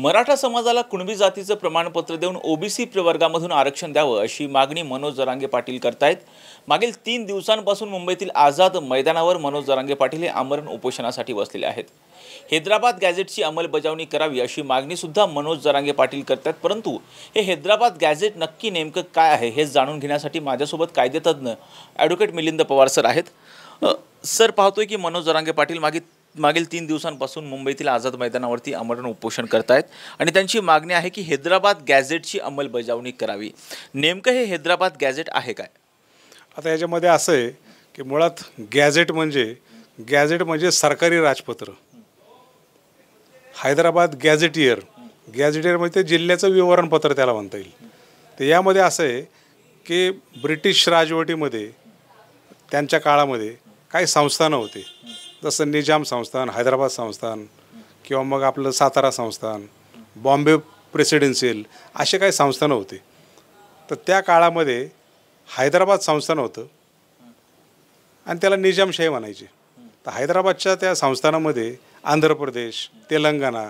मराठा समाजाला कुणबी जातीचं प्रमाणपत्र देऊन ओबीसी प्रवर्गामधून आरक्षण द्यावं अशी मागणी मनोज जरांगे पाटील करतायत। मागील 3 दिवसांपासून मुंबईतील आझाद मैदानावर मनोज जरांगे पाटील हे आमरण उपोषणासाठी बसलेले आहेत। हैदराबाद गॅझेटची अंमलबजावणी करावी अशी मागणी सुद्धा मनोज जरांगे पाटील करतात। परंतु हे हैदराबाद गॅझेट नक्की नेमकं काय आहे हे जाणून घेण्यासाठी माझ्यासोबत कायदेतज्ञ ॲडव्होकेट मिलिंद पवार सर आहेत। सर, पाहतोय की मनोज जरांगे पाटील मागील 3 दिवसांपासून मुंबईतील आझाद मैदानावरती आमरण उपोषण करतायत आणि त्यांची मागणी आहे की हैदराबाद गॅझेटची अंमलबजावणी करावी। नेमकं हे हैदराबाद गॅझेट आहे काय? आता याच्यामध्ये असं आहे की मुळात गॅझेट म्हणजे सरकारी राजपत्र। हैदराबाद गॅझेटियर म्हणजे जिल्ह्याचं विवरणपत्र त्याला म्हणता येईल। तर यामध्ये असं आहे की ब्रिटिश राजवटीमध्ये त्यांच्या काळामध्ये काही संस्थानं होते, जसं निजाम संस्थान, हैदराबाद संस्थान किंवा मग आपलं सातारा संस्थान, बॉम्बे प्रेसिडेन्शियल, असे काही संस्थानं होते। तर त्या काळामध्ये हैदराबाद संस्थान होतं आणि त्याला निजामशाही म्हणायचे। तर हैदराबादच्या त्या संस्थानामध्ये आंध्र प्रदेश, तेलंगणा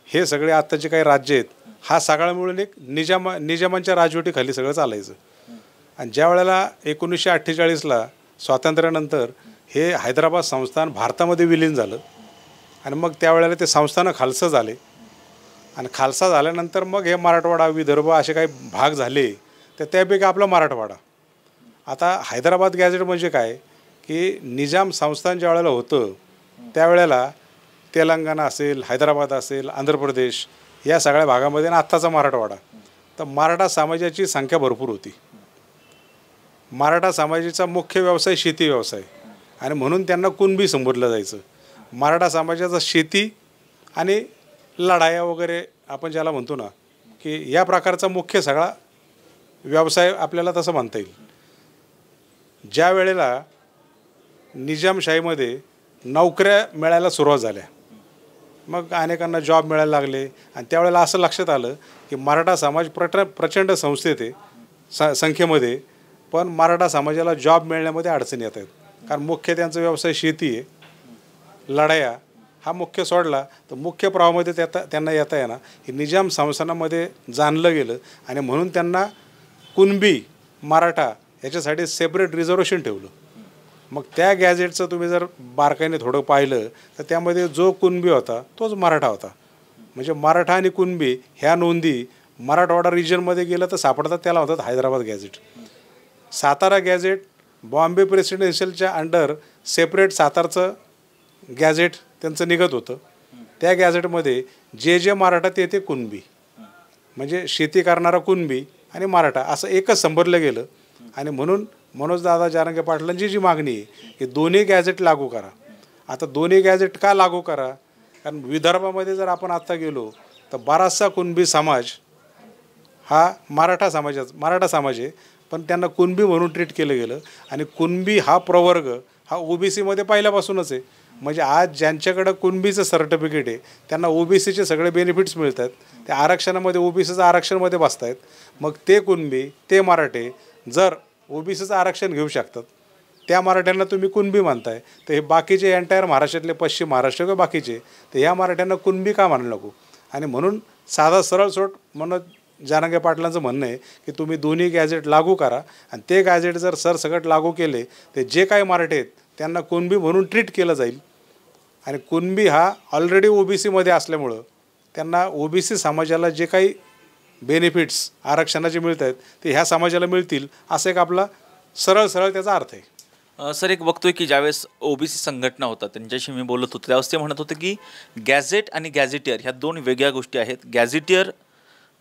हे सगळे आत्ताचे काही राज्य आहेत, हा सगळा मिळून एक निजामांच्या राजवटीखाली सगळं चालायचं। आणि ज्या वेळेला 1948ला स्वातंत्र्यानंतर हे हैदराबाद संस्थान भारतामध्ये विलीन झालं आणि मग त्यावेळेला ते संस्थानं खालसं झाले आणि खालसा झाल्यानंतर मग हे मराठवाडा, विदर्भ असे काही भाग झाले, तर त्यापैकी आपला मराठवाडा। आता हैदराबाद गॅझेट म्हणजे काय की निजाम संस्थान ज्या वेळेला होतं त्यावेळेला तेलंगणा असेल, हैदराबाद असेल, आंध्र प्रदेश या सगळ्या भागामध्ये आणि आत्ताचा मराठवाडा, तर मराठा समाजाची संख्या भरपूर होती। मराठा समाजाचा मुख्य व्यवसाय शेती व्यवसाय आणि म्हणून त्यांना कुणबी संबोधलं जायचं। मराठा समाजाचा शेती आणि लढाया वगैरे आपण ज्याला म्हणतो ना, की या प्रकारचा मुख्य सगळा व्यवसाय आपल्याला तसं म्हणता येईल। ज्या वेळेला निजामशाहीमध्ये नोकऱ्या मिळायला सुरुवात झाल्या, मग अनेकांना जॉब मिळायला लागले आणि त्यावेळेला असं लक्षात आलं की मराठा समाज प्रचंड संस्थेत आहे संख्येमध्ये, पण मराठा समाजाला जॉब मिळण्यामध्ये अडचणी येत आहेत। कारण मुख्य त्यांचा व्यवसाय शेती आहे, लढाया हा मुख्य सोडला तर मुख्य प्रवाहामध्ये त्यांना येता येणार हे निजाम संस्थानामध्ये जाणलं गेलं आणि म्हणून त्यांना कुणबी मराठा याच्यासाठी सेपरेट रिझर्वेशन ठेवलं। मग त्या गॅझेटचं तुम्ही जर बारकाईने थोडं पाहिलं तर त्यामध्ये जो कुणबी होता तोच मराठा होता। म्हणजे मराठा आणि कुणबी ह्या नोंदी मराठवाडा रिजनमध्ये गेलं तर सापडतात, त्याला होतात हैदराबाद गॅझेट। सातारा गॅझेट बॉम्बे प्रेसिडेन्शियलच्या अंडर सेपरेट सातारचं गॅझेट त्यांचं निघत होतं। त्या गॅझेटमध्ये जे मराठा ते कुणबी, म्हणजे शेती करणारा कुणबी आणि मराठा असं एकच संबोधलं गेलं। आणि म्हणून मनोज दादा जरांगे पाटलांची जी मागणी आहे की दोन्ही गॅझेट लागू करा। आता दोन्ही गॅझेट का लागू करा? कारण विदर्भामध्ये जर आपण आत्ता गेलो तर बराचसा कुणबी समाज हा मराठा समाज आहे, पण त्यांना कुणबी म्हणून ट्रीट केलं गेलं। आणि कुणबी हा प्रवर्ग हा ओबीसीमध्ये पहिल्यापासूनच आहे। म्हणजे आज ज्यांच्याकडं कुणबीचं सर्टिफिकेट आहे त्यांना ओबीसीचे सगळे बेनिफिट्स मिळत आहेत, त्या आरक्षणामध्ये ओबीसीचं आरक्षणामध्ये बसत आहेत। मग ते कुणबी ते मराठे जर ओबीसीचं आरक्षण घेऊ शकतात, त्या मराठ्यांना तुम्ही कुणबी म्हणताय, तर हे बाकीचे एंटायर महाराष्ट्रातले, पश्चिम महाराष्ट्र किंवा बाकीचे, तर ह्या मराठ्यांना कुणबी का म्हणायला नको? आणि म्हणून साधा सरळ सोट मनोज जरांगे पाटलांचं म्हणणं आहे की तुम्ही दोन्ही गॅझेट लागू करा आणि ते गॅझेट जर सरसकट लागू केले तर जे काही मराठे आहेत त्यांना कुणबी म्हणून ट्रीट केलं जाईल। आणि कुणबी हा ऑलरेडी ओबीसीमध्ये असल्यामुळं त्यांना ओबीसी समाजाला जे काही बेनिफिट्स आरक्षणाचे मिळत आहेत ते ह्या समाजाला मिळतील, असं एक आपला सरळ त्याचा अर्थ आहे। सर, एक बघतोय की ज्यावेळेस ओबीसी संघटना होतात त्यांच्याशी मी बोलत होतो त्यावेळेस ते म्हणत होते की गॅझेट आणि गॅझेटियर ह्या दोन वेगळ्या गोष्टी आहेत। गॅझेटियर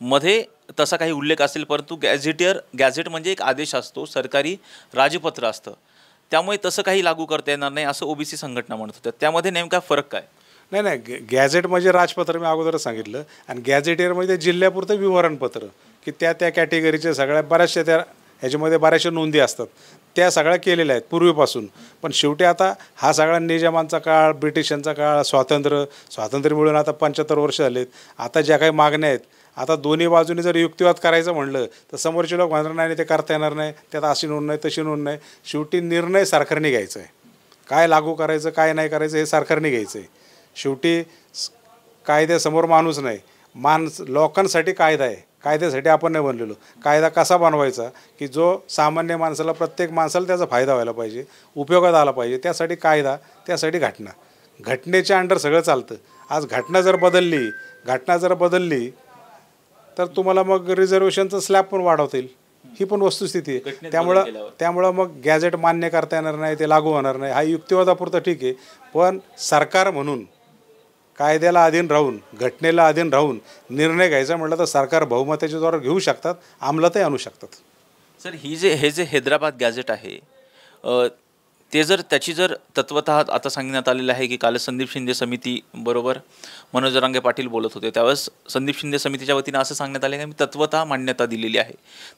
मध्ये तसा काही उल्लेख असेल, परंतु गॅझेट म्हणजे एक आदेश असतो, सरकारी राजपत्र असतं, त्यामुळे तसं काही लागू करता येणार नाही असं ओबीसी संघटना म्हणत होत्या। त्यामध्ये नेमका फरक काय? नाही, गॅझेट म्हणजे राजपत्र मी अगोदरच सांगितलं, आणि गॅझेटियर म्हणजे जिल्ह्यापुरतं विवरणपत्र की त्या कॅटेगरीच्या सगळ्या बऱ्याचशा ह्याच्यामध्ये बऱ्याचशा नोंदी असतात, त्या सगळ्या केलेल्या आहेत पूर्वीपासून। पण शेवटी आता हा सगळा निजामांचा काळ, ब्रिटिशांचा काळ, स्वातंत्र्य मिळून आता 75 वर्ष झालेत। आता ज्या काही मागण्या आहेत, आता दोन्ही बाजूने जर युक्तिवाद करायचं म्हणलं तर समोरचे लोक म्हणणार नाही ते करता येणार नाही, त्यात अशी नोंद नाही तशी नोंद नाही। शेवटी निर्णय सरकारने घ्यायचा आहे, काय लागू करायचं काय नाही करायचं हे सरकारने घ्यायचं आहे। शेवटी कायद्यासमोर माणूस नाही, लोकांसाठी कायदा आहे, कायद्यासाठी आपण नाही बनलेलो. कायदा कसा बनवायचा की जो सामान्य माणसाला, प्रत्येक माणसाला त्याचा फायदा व्हायला पाहिजे, उपयोगात आला पाहिजे, त्यासाठी कायदा, त्यासाठी घटना. घटनेच्या अंडर सगळं चालतं. आज घटना जर बदलली तर तुम्हाला मग रिझर्वेशनचं स्लॅब पण वाढवता येईल. ही पण वस्तुस्थिती आहे. त्यामुळं मग गॅजेट मान्य करता येणार नाही, ते लागू होणार नाही. हा युक्तिवादापुरतं ठीक आहे, पण सरकार म्हणून कायद्याला अधीन राहून, घटनेला अधीन राहून निर्णय घ्यायचा म्हटलं तर सरकार बहुमताच्या जोरावर घेऊ शकतात, अंमलातही आणू शकतात. सर हे जे हैदराबाद गॅझेट आहे त्याची जर तत्वतः आता सांगण्यात आलेलं आहे की काल संदीप शिंदे समिती बरोबर मनोज जरांगे पाटील बोलत होते, त्यावेळेस संदीप शिंदे समितीच्या वतीनं असं सांगण्यात आलं की मी तत्वतः मान्यता दिलेली आहे.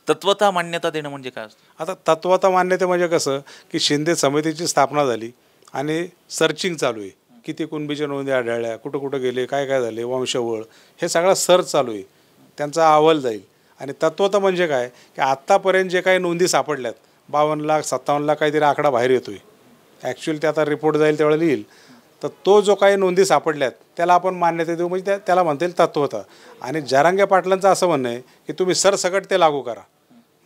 तत्वतः मान्यता देणं म्हणजे काय असतं? आता तत्वतः मान्यता म्हणजे कसं की शिंदे समितीची स्थापना झाली आणि सर्चिंग चालू आहे. किती कुणबीच्या नोंदी आढळल्या, कुठं कुठं गेले, काय काय झाले, वंशवळ, हे सगळा सर्च चालू आहे. त्यांचा अहवाल जाईल. आणि तत्वतः म्हणजे काय की आत्तापर्यंत जे काही नोंदी सापडल्यात 52 लाख 57 लाख काहीतरी आकडा बाहेर येतो आहे. ॲक्च्युअली ते आता रिपोर्ट जाईल त्यावेळेला येईल. तर तो जो काही नोंदी सापडल्यात त्याला आपण मान्यता देऊ, म्हणजे त्याला म्हणता येईल तत्वतः. आणि जरांगे पाटलांचं असं म्हणणं आहे की तुम्ही सरसकट ते लागू करा,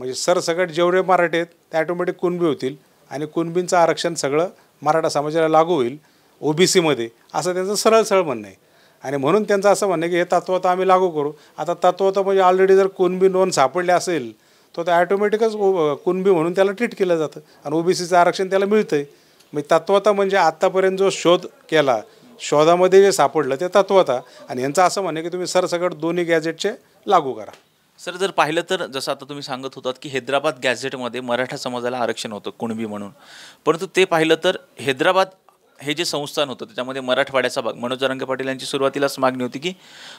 म्हणजे सरसकट जेवढे मराठी आहेत ते ॲटोमॅटिक कुणबी होतील आणि कुणबींचं आरक्षण सगळं मराठा समाजाला लागू होईल OBCमध्ये, असं त्यांचं सरळ म्हणणं आहे. आणि म्हणून त्यांचं असं म्हणणं आहे की हे तत्वतः आम्ही लागू करू. आता तत्वतः म्हणजे ऑलरेडी जर कुणबी नोंद सापडली असेल तर ते ॲटोमॅटिकच कुणबी म्हणून त्याला ट्रीट केलं जातं आणि OBCचं आरक्षण त्याला मिळतं आहे. म्हणजे तत्वतः म्हणजे आत्तापर्यंत जो शोध केला, शोधामध्ये जे सापडलं ते तत्वतः. आणि यांचं असं म्हणणं आहे की तुम्ही सरसकट दोन्ही गॅजेटचे लागू करा. सर जर पाहिलं तर जसं आता तुम्ही सांगत होतात की हैदराबाद गॅझेटमध्ये मराठा समाजाला आरक्षण होतं कुणबी म्हणून, परंतु ते पाहिलं तर हैदराबाद हे जे संस्थान होतं त्याच्यामध्ये मराठवाड्याचा भाग, मनोज जरांगे पाटील यांची सुरुवातीलाच मागणी होती की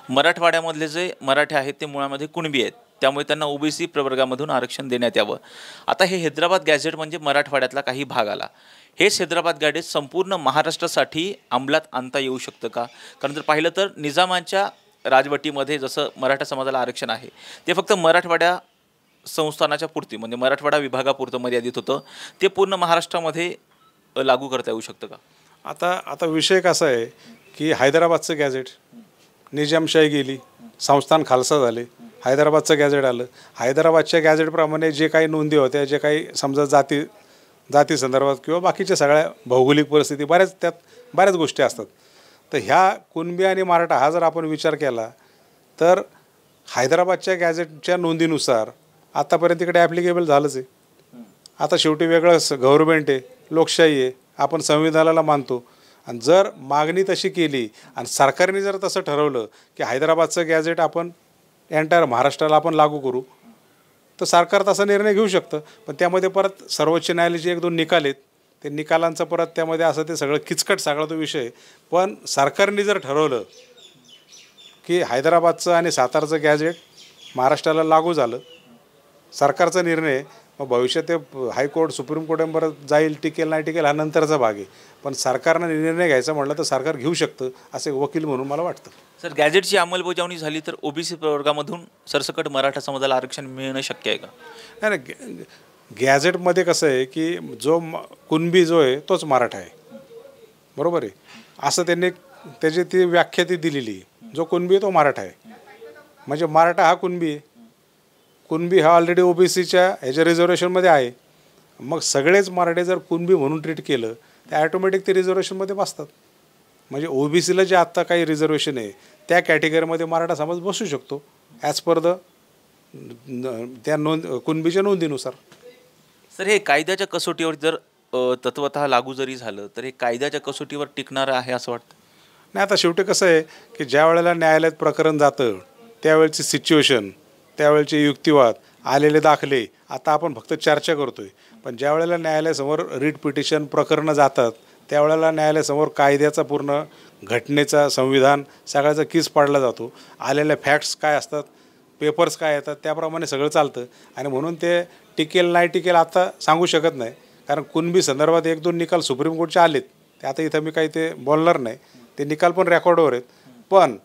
मराठवाड्यामधले जे मराठे आहेत ते मुळामध्ये कुणबी आहेत, त्यामुळे त्यांना OBC प्रवर्गामधून आरक्षण देण्यात यावं. आता हे हैदराबाद गॅझेट म्हणजे मराठवाड्यातला काही भाग आला. हेच हैदराबाद गॅझेट संपूर्ण महाराष्ट्रासाठी अंमलात आणता येऊ शकतं का? कारण जर पाहिलं तर निजामाच्या राजवटीमध्ये जसं मराठा समाजाला आरक्षण आहे ते फक्त मराठवाड्या संस्थानाच्या पुरती, म्हणजे मराठवाडा विभागापुरतं मर्यादित होतं, ते पूर्ण महाराष्ट्रामध्ये लागू करता येऊ शकतं का? आता विषय कसा आहे की हैदराबादचं गॅझेट, निजामशाही गेली, संस्थान खालसा झाले, हैदराबादचं गॅझेट आलं. हैदराबादच्या गॅझेटप्रमाणे जे काही नोंदी होत्या, जे काही समजा जाती संदर्भात किंवा बाकीच्या सगळ्या भौगोलिक परिस्थिती, बऱ्याच गोष्टी असतात. तर ह्या कुणबी आणि मराठा हा जर आपण विचार केला तर हैदराबादच्या गॅझेटच्या नोंदीनुसार आतापर्यंत तिकडे ॲप्लिकेबल झालंच आहे. आता शेवटी वेगळं गव्हर्नमेंट आहे, लोकशाही आहे, आपण संविधानाला मानतो. आणि जर मागणी तशी केली आणि सरकारने जर तसं ठरवलं की हैदराबादचं गॅझेट आपण एंटायर महाराष्ट्राला आपण लागू करू, तर सरकार तसा निर्णय घेऊ शकतं. पण त्यामध्ये परत सर्वोच्च न्यायालयाचे 1-2 निकाल आहेत, ते निकालांचं परत त्यामध्ये असं ते सगळं किचकट सगळा तो विषय. पण सरकारने जर ठरवलं की हैदराबादचं आणि सातारचं गॅझेट महाराष्ट्राला लागू झालं, सरकारचा निर्णय, मग भविष्यात ते हायकोर्ट सुप्रीम कोर्टापर्यंत जाईल, टिकेल नाही टिकेल हा नंतरचा भाग आहे. पण सरकारनं निर्णय घ्यायचा म्हटलं तर सरकार घेऊ शकतं, असे वकील म्हणून मला वाटतं. सर गॅझेटची अंमलबजावणी झाली तर OBC प्रवर्गामधून सरसकट मराठा समाजाला आरक्षण मिळणं शक्य आहे का? नाही, गॅझेटमध्ये कसं आहे की जो कुणबी जो आहे तोच मराठा आहे, बरोबर आहे, असं त्यांनी त्याची ती व्याख्या ती दिलेली आहे. जो कुणबी आहे तो मराठा आहे, म्हणजे मराठा हा कुणबी आहे. कुणबी हा ऑलरेडी OBCच्या ह्याच्या रिझर्वेशनमध्ये आहे. मग सगळेच मराठे जर कुणबी म्हणून ट्रीट केलं तर ॲटोमॅटिक ते रिझर्वेशनमध्ये बसतात. म्हणजे OBCला जे आत्ता काही रिझर्वेशन आहे त्या कॅटेगरीमध्ये मराठा समाज बसू शकतो ॲज पर त्या कुणबीच्या नोंदीनुसार. सर हे कायद्याच्या कसोटीवर जर तत्वतः लागू जरी झालं तर हे कायद्याच्या कसोटीवर टिकणारं आहे असं वाटतं? नाही, आता शेवटी कसं आहे की ज्या वेळेला न्यायालयात प्रकरण जातं त्यावेळेची सिच्युएशन, त्यावेळेचे युक्तिवाद, आलेले दाखले, आता आपण फक्त चर्चा करतो आहे. पण ज्या वेळेला न्यायालयासमोर रिट पिटिशन प्रकरणं जातात त्यावेळेला न्यायालयासमोर कायद्याचा पूर्ण, घटनेचा, संविधान सगळ्याचा कीस पाडला जातो. आलेल्या फॅक्ट्स काय असतात, पेपर्स काय येतात, त्याप्रमाणे सगळं चालतं. आणि म्हणून ते टिकेल नाही टिकेल आता सांगू शकत नाही. कारण कुणबी संदर्भात 1-2 निकाल सुप्रीम कोर्टचे आलेत, ते आता इथं मी काही ते बोलणार नाही, ते निकाल पण रेकॉर्डवर आहेत. पण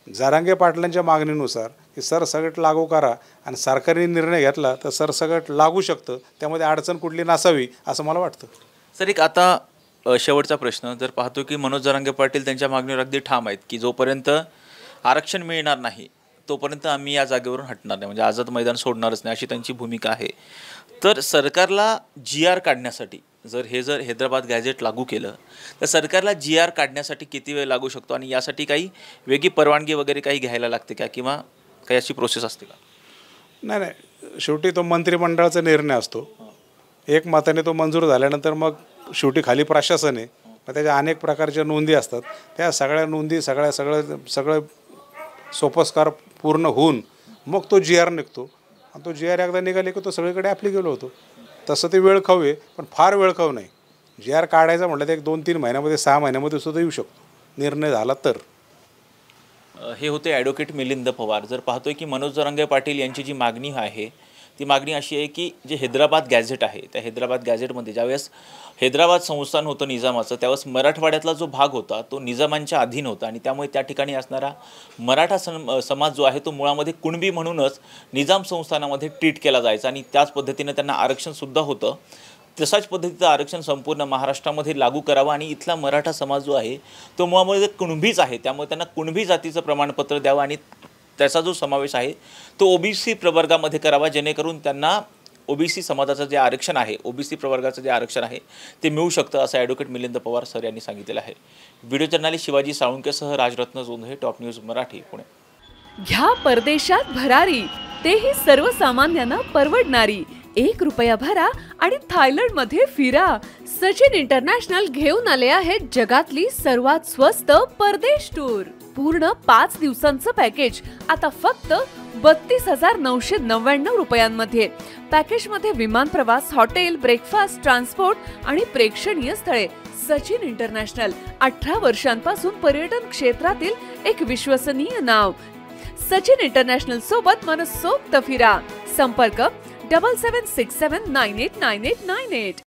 जरांगे पाटलांच्या मागणीनुसार की सरसकट लागू करा आणि सरकारने निर्णय घेतला तर सरसकट लागू शकतं, त्यामध्ये अडचण कुठली नसावी असं मला वाटतं. सर एक आता शेवटचा प्रश्न, जर पाहतो की मनोज जरांगे पाटील त्यांच्या मागणीवर अगदी ठाम आहेत की जोपर्यंत आरक्षण मिळणार नाही तोपर्यंत आम्ही या जागेवरून हटणार नाही, म्हणजे आझाद मैदान सोडणारच नाही अशी त्यांची भूमिका आहे. तर सरकारला GR काढण्यासाठी जर हैदराबाद गॅझेट लागू केलं तर सरकारला GR काढण्यासाठी किती वेळ लागू शकतो आणि यासाठी काही वेगळी परवानगी वगैरे काही घ्यायला लागते का किंवा काही अशी प्रोसेस असते का? नाही, शेवटी तो मंत्रिमंडळाचा निर्णय असतो. एक मताने तो मंजूर झाल्यानंतर मग शेवटी खाली प्रशासन आहे, मग त्याच्या अनेक प्रकारच्या नोंदी असतात. त्या सगळ्या नोंदी सगळं सोपस्कार पूर्ण होऊन मग तो GR निघतो आणि तो GR एकदा निघाले की तो सगळीकडे ॲप्लिकेबल होतो. तसं ते वेळखाऊ आहे, पण फार वेळखाऊ नाही. GR काढायचा म्हटलं तर एक 2-3 महिन्यामध्ये 6 महिन्यामध्ये सुद्धा येऊ शकतो निर्णय झाला तर. हे होते ॲडव्होकेट मिलिंद पवार. जर पाहतोय की मनोज जरांगे पाटील यांची जी मागणी आहे ती मागणी अशी आहे की जे हैदराबाद गॅझेट आहे त्या हैदराबाद गॅझेटमध्ये ज्यावेळेस हैदराबाद संस्थान होतं निजामाचं त्यावेळेस मराठवाड्यातला जो भाग होता तो निजामांच्या अधीन होता आणि त्यामुळे त्या ठिकाणी असणारा मराठा समाज जो आहे तो मुळामध्ये कुणबी म्हणूनच निजाम संस्थानामध्ये ट्रीट केला जायचा आणि त्याच पद्धतीनं त्यांना आरक्षणसुद्धा होतं. तशाच पद्धतीचं आरक्षण संपूर्ण महाराष्ट्रामध्ये लागू करावं आणि इथला मराठा समाज जो आहे तो मुळामध्ये कुणबीच आहे, त्यामुळे त्यांना कुणबी जातीचं प्रमाणपत्र द्यावं आणि त्याचा जो समावेश आहे तो OBC प्रवर्गामध्ये करावा, जेणेकरून त्यांना OBC समाजाचं जे आरक्षण आहे OBC प्रवर्गाचं जे आरक्षण आहे ते मिळू शकतं असं ॲडव्होकेट मिलिंद पवार सर यांनी सांगितलेलं आहे. व्हिडिओ जर्नलिस्ट शिवाजी साळुंकेसह राजरत्न जोंधळे, टॉप न्यूज मराठी, पुणे. घ्या परदेशात भरारी, तेही सर्वसामान्यांना परवडणारी. 1 रुपया भरा आणि थायलंडमध्ये फिरा. सचिन इंटरनॅशनल घेऊन आले आहेत जगातली सर्वात स्वस्त परदेश टूर. पूर्ण 5 दिवसांचं पॅकेज आता फक्त 32,999 रुपयांमध्ये. पॅकेजमध्ये विमान प्रवास, हॉटेल, ब्रेकफास्ट, ट्रान्सपोर्ट आणि प्रेक्षणीय स्थळे. सचिन इंटरनॅशनल 18 वर्षांपासून पर्यटन क्षेत्रातील एक विश्वसनीय नाव. सचिन इंटरनॅशनल सोबत मनसोक्त फिरा. संपर्क 7767989898.